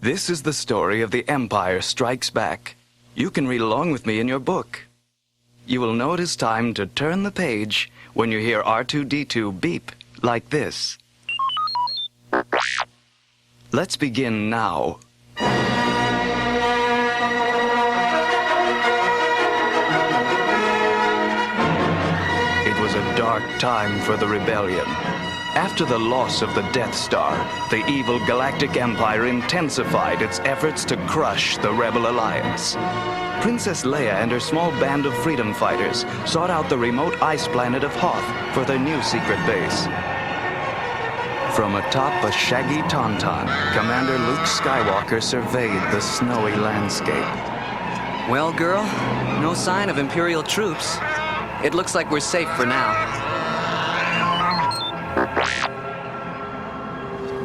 This is the story of the Empire Strikes Back. You can read along with me in your book. You will know it is time to turn the page when you hear R2-D2 beep like this. Let's begin now. It was a dark time for the rebellion. After the loss of the Death Star, the evil galactic empire intensified its efforts to crush the Rebel Alliance. Princess Leia and her small band of freedom fighters sought out the remote ice planet of Hoth for their new secret base. From atop a shaggy tauntaun, Commander Luke Skywalker surveyed the snowy landscape. Well, girl, no sign of Imperial troops. It looks like we're safe for now.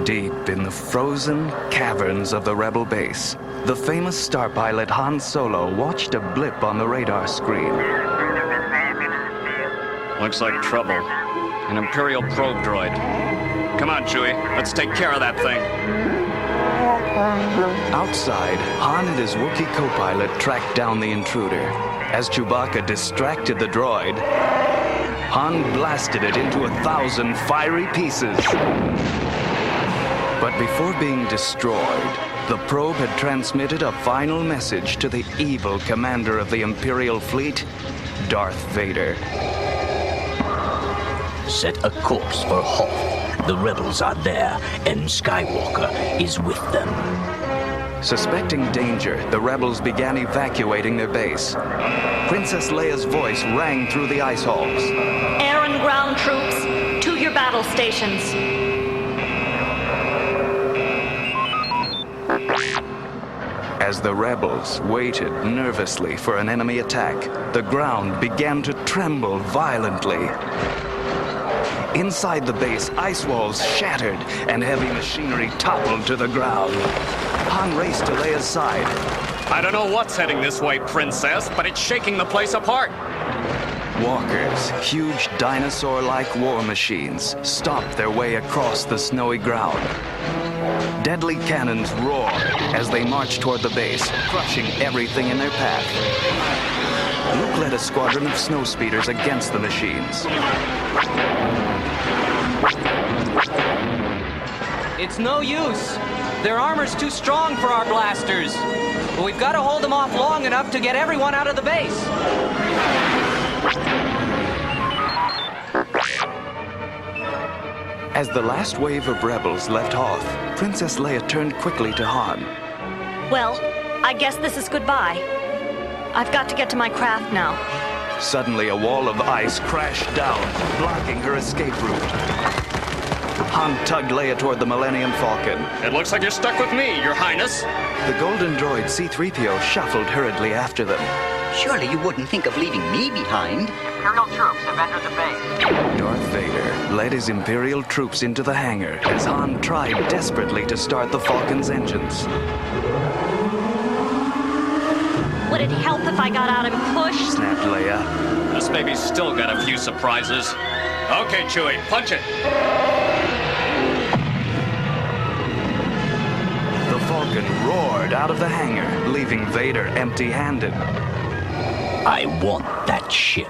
Deep in the frozen caverns of the Rebel base, the famous star pilot Han Solo watched a blip on the radar screen. Looks like trouble. An Imperial probe droid. Come on, Chewie. Let's take care of that thing. Outside, Han and his Wookiee co-pilot tracked down the intruder. As Chewbacca distracted the droid, Han blasted it into 1,000 fiery pieces. But before being destroyed, the probe had transmitted a final message to the evil commander of the Imperial fleet, Darth Vader. Set a course for Hoth. The rebels are there, and Skywalker is with them. Suspecting danger, the rebels began evacuating their base. Princess Leia's voice rang through the ice halls. Air and ground troops, to your battle stations. As the rebels waited nervously for an enemy attack, the ground began to tremble violently. Inside the base, ice walls shattered and heavy machinery toppled to the ground. Han raced to Leia's side. I don't know what's heading this way, Princess, but it's shaking the place apart. Walkers, huge dinosaur-like war machines, stomped their way across the snowy ground. Deadly cannons roared as they marched toward the base, crushing everything in their path. Luke led a squadron of snowspeeders against the machines. It's no use. Their armor's too strong for our blasters. But we've got to hold them off long enough to get everyone out of the base. As the last wave of rebels left Hoth, Princess Leia turned quickly to Han. Well, I guess this is goodbye. I've got to get to my craft now. Suddenly, a wall of ice crashed down, blocking her escape route. Han tugged Leia toward the Millennium Falcon. It looks like you're stuck with me, Your Highness. The golden droid C-3PO shuffled hurriedly after them. Surely you wouldn't think of leaving me behind. Imperial troops have entered the base. Darth Vader led his Imperial troops into the hangar as Han tried desperately to start the Falcon's engines. Would it help if I got out and pushed? Snapped Leia. This baby's still got a few surprises. Okay, Chewie, punch it. The Falcon roared out of the hangar, leaving Vader empty-handed. I want that ship.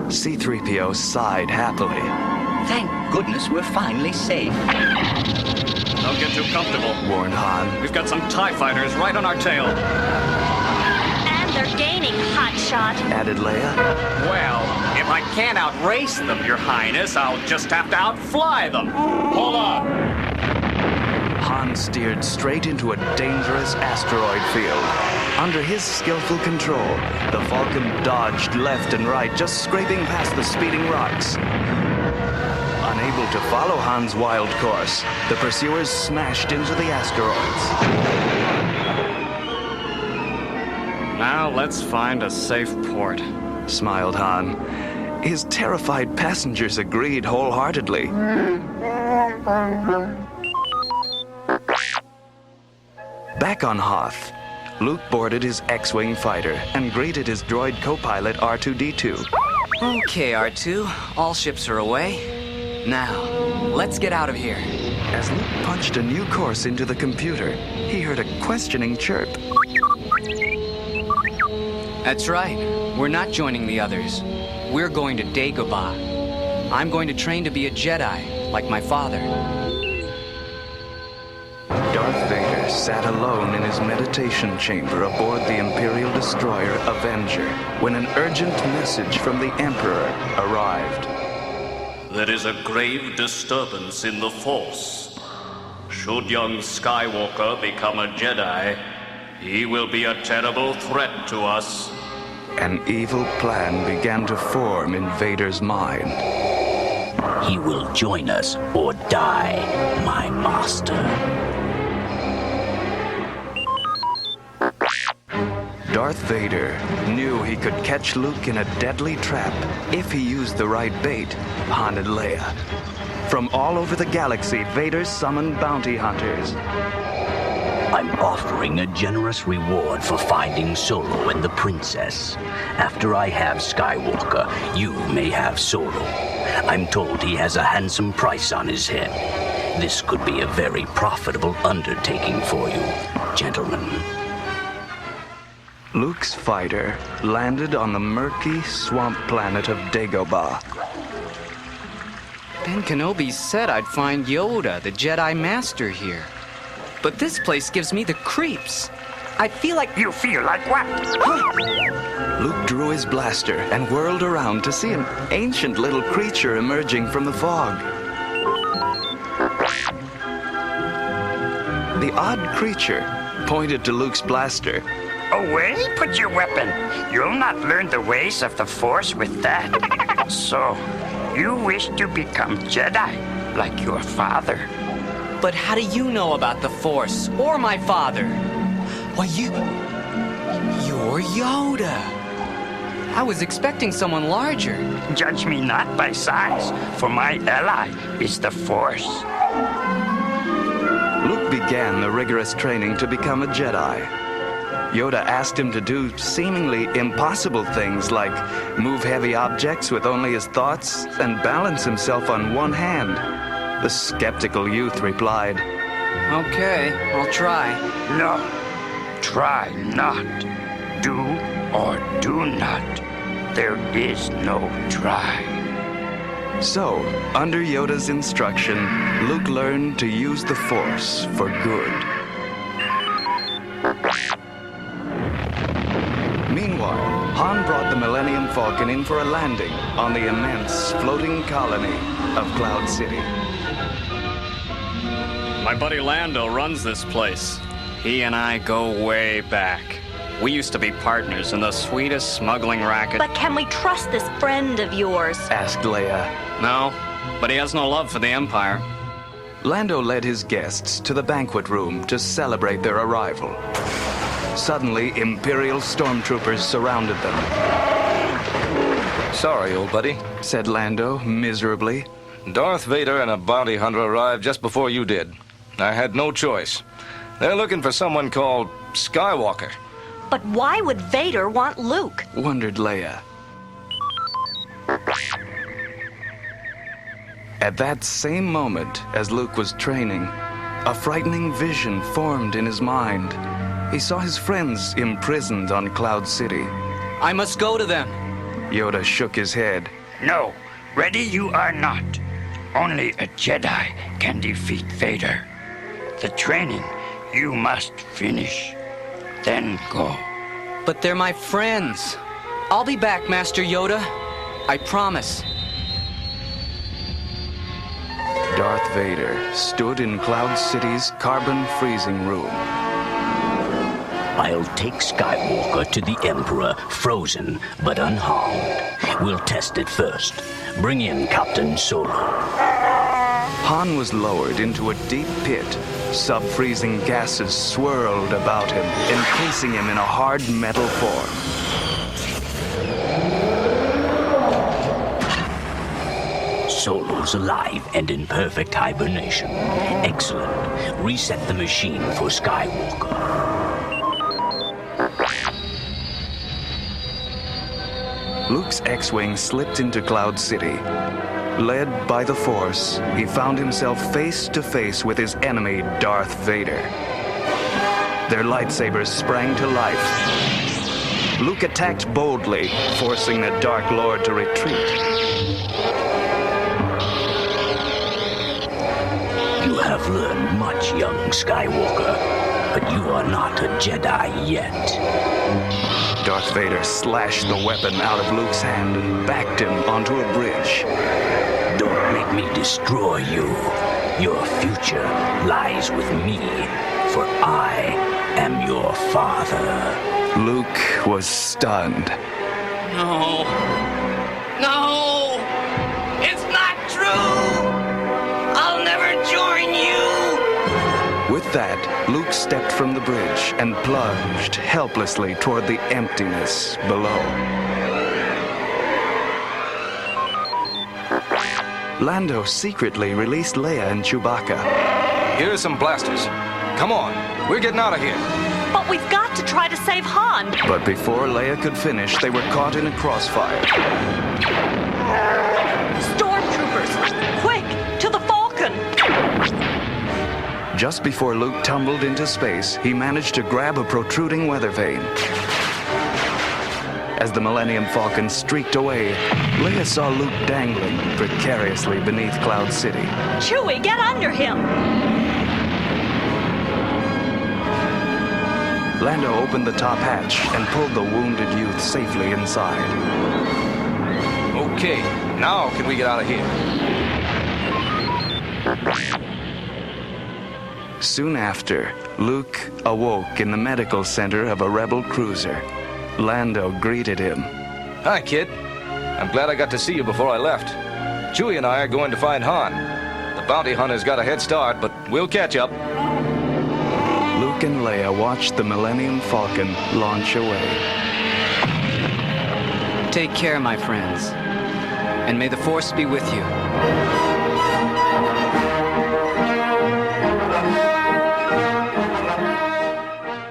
C-3PO sighed happily. Thank goodness we're finally safe. Don't get too comfortable, Warned Han. We've got some TIE fighters right on our tail. And they're gaining, hotshot. Added Leia. Well, if I can't outrace them, Your Highness, I'll just have to outfly them. Hold on. Han steered straight into a dangerous asteroid field. Under his skillful control, the Falcon dodged left and right, just scraping past the speeding rocks. Unable to follow Han's wild course, the pursuers smashed into the asteroids. Now let's find a safe port. Smiled Han. His terrified passengers agreed wholeheartedly. Back on Hoth, Luke boarded his X-Wing fighter and greeted his droid co-pilot R2-D2. Okay, R2. All ships are away. Now, let's get out of here. As Luke punched a new course into the computer, he heard a questioning chirp. That's right. We're not joining the others. We're going to Dagobah. I'm going to train to be a Jedi, like my father. Darth Vader sat alone in his meditation chamber aboard the Imperial destroyer Avenger when an urgent message from the Emperor arrived. There is a grave disturbance in the Force. Should young Skywalker become a Jedi, he will be a terrible threat to us. An evil plan began to form in Vader's mind. He will join us or die, my master. Darth Vader knew he could catch Luke in a deadly trap if he used the right bait, Han and Leia. From all over the galaxy, Vader summoned bounty hunters. I'm offering a generous reward for finding Solo and the princess. After I have Skywalker, you may have Solo. I'm told he has a handsome price on his head. This could be a very profitable undertaking for you, gentlemen. Luke's fighter landed on the murky swamp planet of Dagobah. Ben Kenobi said I'd find Yoda, the Jedi Master, here. But this place gives me the creeps. I feel like... You feel like what? Luke drew his blaster and whirled around to see an ancient little creature emerging from the fog. The odd creature pointed to Luke's blaster. Away, put your weapon. You'll not learn the ways of the Force with that. So, you wish to become Jedi, like your father. But how do you know about the Force or my father? Why, you're Yoda. I was expecting someone larger. Judge me not by size, for my ally is the Force. Luke began the rigorous training to become a Jedi. Yoda asked him to do seemingly impossible things like move heavy objects with only his thoughts and balance himself on one hand. The skeptical youth replied, Okay, I'll try. No, try not. Do or do not. There is no try. So, under Yoda's instruction, Luke learned to use the Force for good. Meanwhile, Han brought the Millennium Falcon in for a landing on the immense floating colony of Cloud City. My buddy Lando runs this place. He and I go way back. We used to be partners in the sweetest smuggling racket. But can we trust this friend of yours? Asked Leia. No, but he has no love for the Empire. Lando led his guests to the banquet room to celebrate their arrival. Suddenly, Imperial stormtroopers surrounded them. Sorry, old buddy, said Lando miserably. Darth Vader and a bounty hunter arrived just before you did. I had no choice. They're looking for someone called Skywalker. But why would Vader want Luke? Wondered Leia. At that same moment, as Luke was training, a frightening vision formed in his mind. He saw his friends imprisoned on Cloud City. I must go to them. Yoda shook his head. No, ready you are not. Only a Jedi can defeat Vader. The training you must finish, then go. But they're my friends. I'll be back, Master Yoda. I promise. Darth Vader stood in Cloud City's carbon freezing room. I'll take Skywalker to the Emperor, frozen but unharmed. We'll test it first. Bring in Captain Solo. Han was lowered into a deep pit. Sub-freezing gases swirled about him, encasing him in a hard metal form. Solo's alive and in perfect hibernation. Excellent. Reset the machine for Skywalker. Luke's X-Wing slipped into Cloud City. Led by the Force, he found himself face to face with his enemy, Darth Vader. Their lightsabers sprang to life. Luke attacked boldly, forcing the Dark Lord to retreat. You have learned much, young Skywalker, but you are not a Jedi yet. Darth Vader slashed the weapon out of Luke's hand and backed him onto a bridge. Don't make me destroy you. Your future lies with me, for I am your father. Luke was stunned. No. No! It's not true! I'll never join you! With that, Luke stepped from the bridge and plunged helplessly toward the emptiness below. Lando secretly released Leia and Chewbacca. Here are some blasters. Come on, we're getting out of here. But we've got to try to save Han. But before Leia could finish, they were caught in a crossfire. Stormtroopers! Quick! To the Falcon! Just before Luke tumbled into space, he managed to grab a protruding weather vane. As the Millennium Falcon streaked away, Leia saw Luke dangling precariously beneath Cloud City. Chewie, get under him! Lando opened the top hatch and pulled the wounded youth safely inside. Okay, now can we get out of here? Soon after, Luke awoke in the medical center of a rebel cruiser. Lando greeted him. Hi, kid. I'm glad I got to see you before I left. Chewie and I are going to find Han. The bounty hunter's got a head start, but we'll catch up. Luke and Leia watched the Millennium Falcon launch away. Take care, my friends. And may the Force be with you.